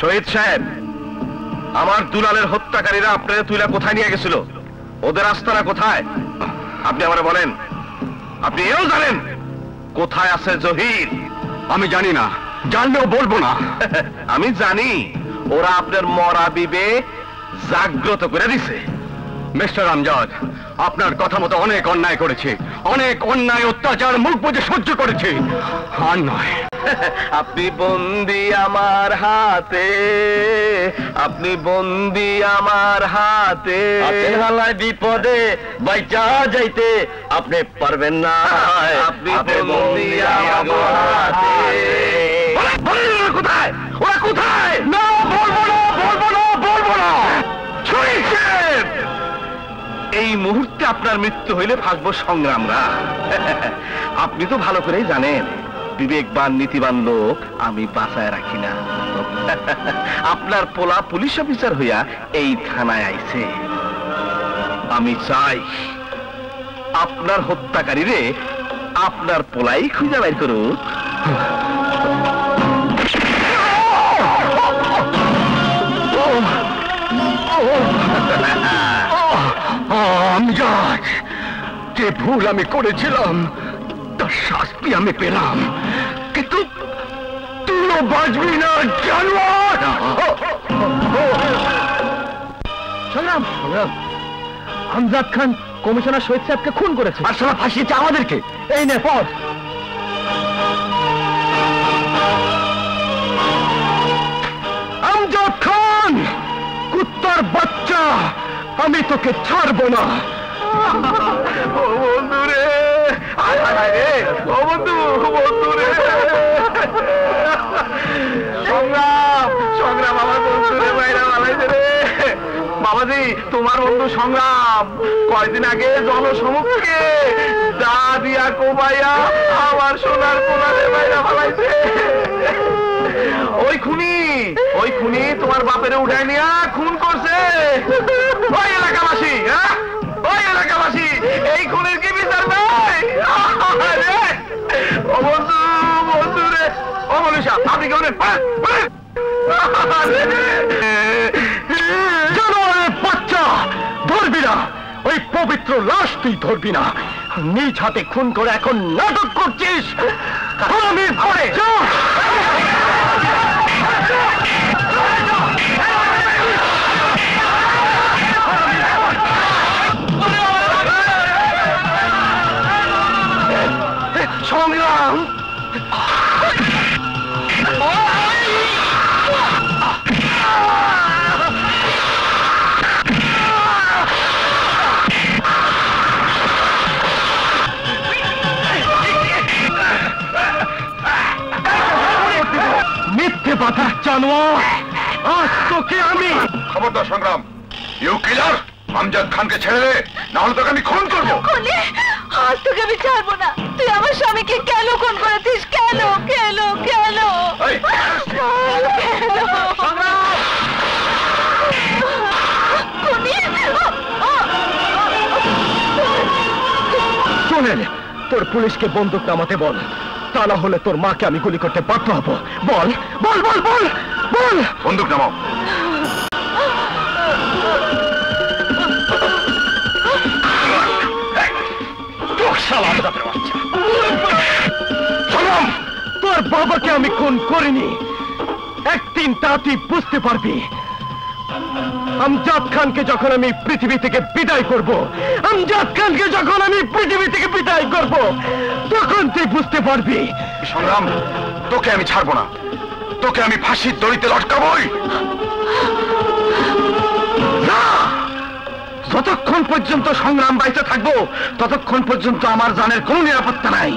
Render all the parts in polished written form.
শহীদ সাহেব, আমার দুলালের হত্যাকারীরা আপনারা তুইলা কোথায় নিয়ে গেছিল? ওদের আস্তানা কোথায়? আপনি আমারে বলেন। আপনি এও জানেন কোথায় আছে জহির? আমি জানি না, জানলেও বলবো না। আমি জানি ওরা আপনার মরা বিবেক জাগ্রত করে দিছে। মিস্টার আমজাদ, আপনার কথা মতো অনেক অন্যায় করেছি, অনেক অন্যায় অত্যাচার মুখ বুজে সহ্য করেছি। আর নয়, আপনি বন্দি আমার হাতে, আপনি বন্দি আমার হাতে, হালায় বিপদে বাইচা যাইতে আপনি পারবেন না। আপনি বন্দি আমার হাতে। কোথায় ওরা? কোথায়? না, বলবো না, বলবো না, বলবো না। শহীদ সাহেব, এই মুহূর্তে আপনার মৃত্যু হইলে ফাঁসবো সংগ্রামরা। আপনি তো ভালো করেই জানেন বিবেকবান নীতিবান লোক আমি বাঁচায় রাখি না। আপনার পোলা পুলিশ অফিসার হইয়া এই থানায় আইছে। আমি চাই আপনার হত্যাকারীরে আপনার পোলাই খুঁজে বাইর করুক। আমজাদ, যে ভুল আমি করেছিলাম তার শাস্তি আমি পেলাম, কিন্তু তুইও বাঁচবি না জানোয়ার। সংগ্রাম, আমজাদ খান কমিশনার শহীদ সাহেবকে খুন করেছে, আর সারা ফাঁসিয়েছে আমাদেরকে। এই নে পথ। আমজাদ খান, কুত্তার বাচ্চা, আমি তোকে ছাড়বো না। ও বন্ধু রে, ও বন্ধু, বন্ধু রে, সংগ্রাম, সংগ্রাম আমার বন্ধু রে, বাইরা বালাইছে রে। বাবাজি, তোমার বন্ধু সংগ্রাম কয়দিন আগে জনসমক্ষে দা দিয়া কোবাইয়া আমার সোনার কোনারে বাইরা বালাইছে। ওই খুনি তোমার বাপেরে উঠাই নিয়া খুন করছে। ওই এলাকাবাসী, হ্যাঁ, ওই এলাকাবাসী, এই খুনের কি বিচার নাই? ও বন্ধু, বন্ধু রে, ও মনীষা, আপনি কেমন? বাচ্চা ধরবি না, ওই পবিত্র লাশ তুই ধরবি না। নিজ হাতে খুন করে এখন নাটক করছিস। আমি পরে সংগ্রাম, মিথ্যে কথা জানোয়ার, আজ তোকে আমি। খবরদার সংগ্রাম, ইউ কিলার, আমজাদ খানকে ছেড়ে দে, না হলে তোকে আমি খুন করবো। আজ তোকে আমি ছাড়বো না। তুই আমার স্বামীকে কেন খুন করেছিস? কেন কেন কেন? শোনেন, তোর পুলিশকে বন্দুক নামাতে বল, তা না হলে তোর মাকে আমি গুলি করতে বাধ্য হব। বল বল বল বল বল। বন্দুক নামাও। তোর বাবাকে আমি খুন করিনি, একদিন তা তুই বুঝতে পারবি। আমজাদ খানকে যখন আমি পৃথিবী থেকে বিদায় করব, আমজাদ খানকে যখন আমি পৃথিবী থেকে বিদায় করব, তখন তুই বুঝতে পারবি। সংগ্রাম, তোকে আমি ছাড়বো না, তোকে আমি ফাঁসির দড়িতে লটকাবই। না, যতক্ষণ পর্যন্ত সংগ্রাম বাইচে থাকবো ততক্ষণ পর্যন্ত আমার জানের কোনো নিরাপত্তা নাই।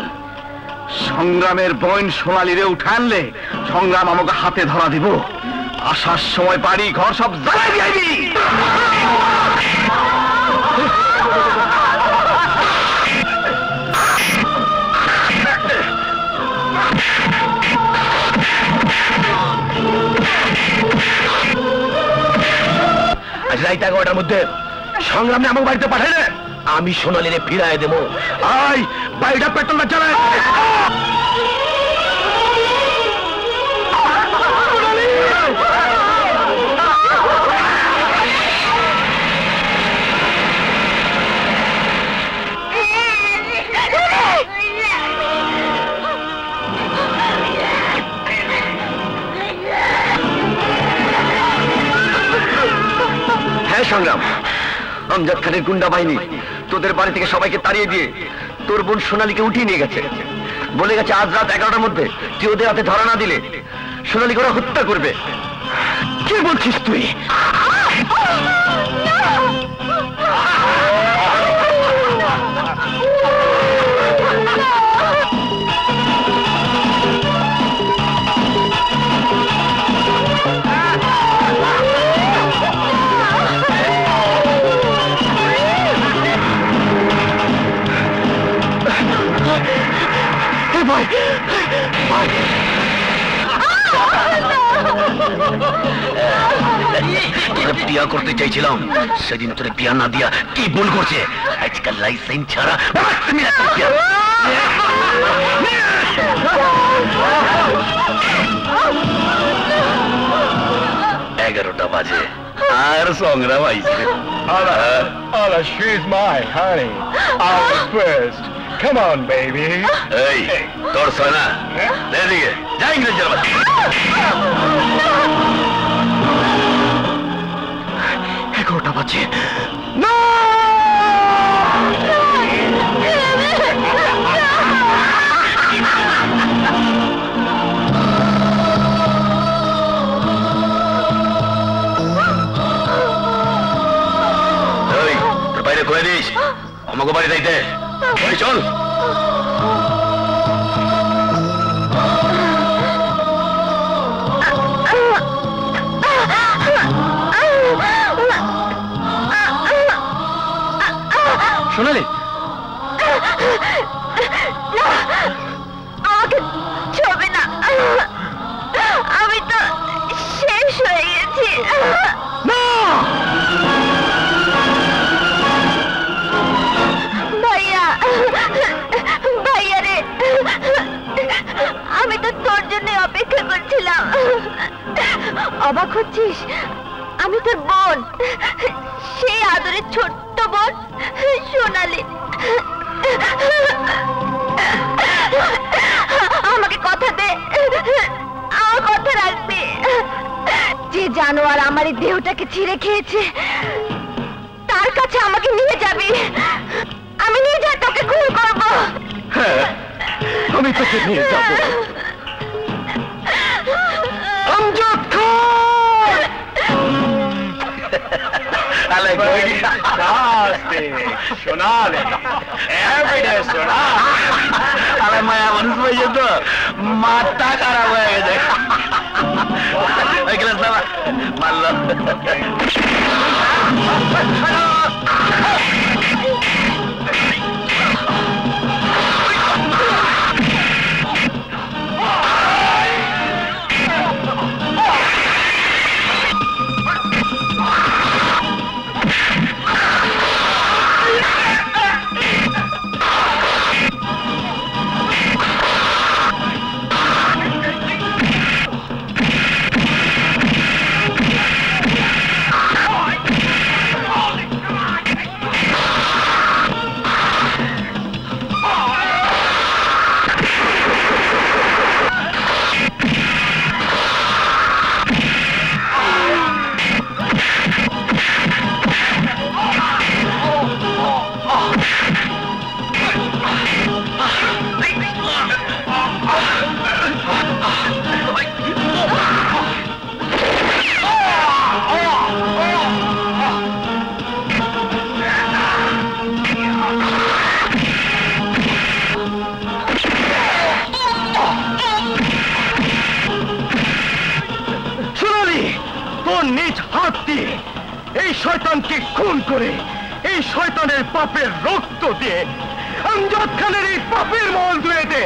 সংগ্রামের বইন সোনালিরে উঠে আনলে সংগ্রাম আমাকে হাতে ধরা দিব। আসার সময় বাড়ি ঘর সব জ্বালাই দিবি। আজ রাত 11টার মধ্যে সংগ্রামে আমাকে বাড়িতে পাঠাই না, আমি সোনালিরে ফিরাই দেবো। আয়, বাড়িটা পেট্রোলটা চালায়। আমজাদ খানের গুন্ডা বাহিনী তোদের বাড়ি থেকে সবাইকে তাড়িয়ে দিয়ে তোর বোন সোনালীকে উঠিয়ে নিয়ে গেছে। বলে গেছে আজ রাত 11টার মধ্যে তুই ওদের হাতে ধরা না দিলে সোনালীকে ওরা হত্যা করবে। কি বলছিস তুই? বিয়া করতে চাইছিলাম, সেদিন তোরে বিয়া না দিয়া কি ভুল করছে। আজকাল লাইসেন্স ছাড়া 11টা বাজে আর সংগ্রাম আইছে। Ola, she's my honey. I was first. Come on, baby. এই তোর সোনা এদিকে যা, ইংরেজের বাচ্চা। 11টা বাজে। বাইরে করে দিস, আমাকে বাড়ি যাইতে। চল। সোনালী, আমাকে ছবি না, আমি তো শেষ হয়ে গেছি। ভাইয়া, ভাইয়া রে, আমি তো তোর জন্য অপেক্ষা করছিলাম। অবাক হচ্ছিস? আমি তোর বোন, সেই আদরের ছোট্ট বোন সোনালী। আমাকে কথা দে, আমার কথা রাখবি। যে জানোয়ার আমার এই দেহটাকে ছিঁড়ে খেয়েছে তার কাছে আমাকে নিয়ে যাবি। আমি নিয়ে যা তোকে খুন করবো। হ্যাঁ, আমি তোকে নিয়ে যাব। আমজাদ খান! সোনালী, everyday সোনালী। আরে মায়া মানুষ হয়েছে তো, মাথা খারাপ হয়ে গেছে। মারল। নিজ হাত দিয়ে এই শয়তানকে খুন করে এই শয়তানের পাপের রক্ত দিয়ে আমজাদ খানের এই পাপের মল ধুয়ে দে।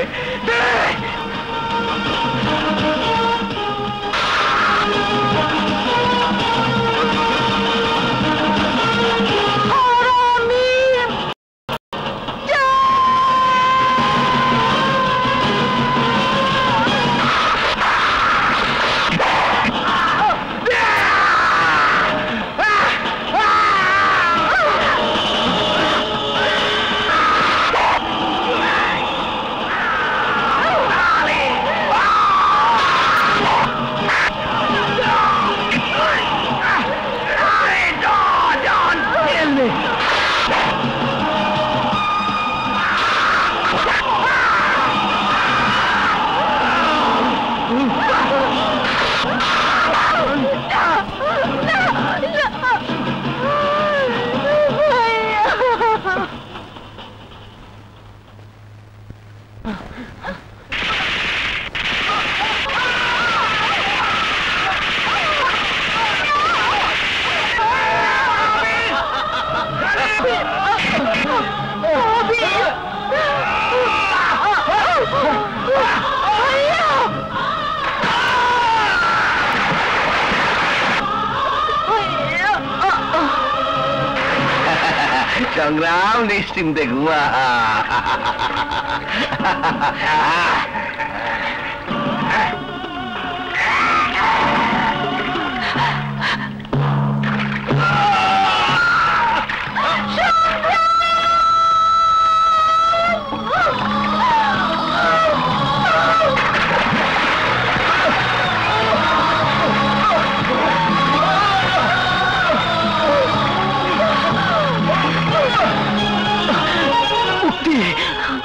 সংগ্রাম নিশ্চিন্তে ঘুমা।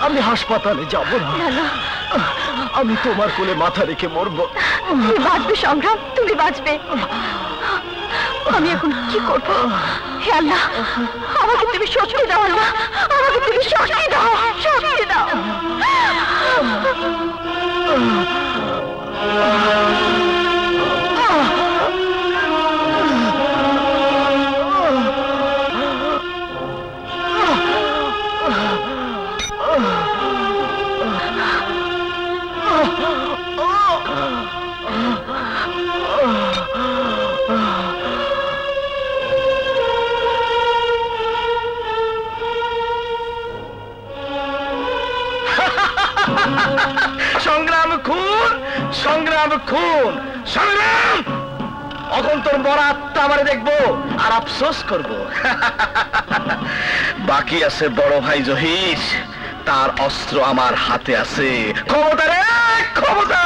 আমি হাসপাতালে যাব না, আমি তোমার কোলে মাথা রেখে মরবো। তুমি বাঁচবে সংগ্রাম, তুমি বাঁচবে। আমি এখন কি করব? হে আল্লাহ, আমাকে তুমি শক্তি দাও। আল্লাহ, আমাকে তুমি শক্তি দাও, শক্তি দাও। সংগ্রাম খুন, সংগ্রাম খুন, সংগ্রাম। এখন তোর মরা আত্মা আমারে দেখবো আর আফসোস করবো। বাকি আছে বড় ভাই জহির, তার অস্ত্র আমার হাতে আছে। ক্ষমতা রে ক্ষমতা।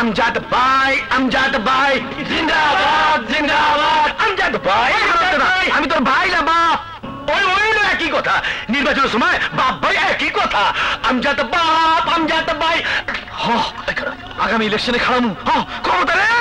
আমজাদ ভাই, আমজাদ ভাই জিন্দাবাদ, জিন্দাবাদ। আমজাদ ভাই, আমি তোর ভাই না বাপ। ওই ওই না একই কথা, নির্বাচনের সময় বাপ ভাই একই কথা। আমজাদ বাপ, আমজাদ ভাই। আগামী ইলেকশনে খাড়ামু। ক্ষমতা রে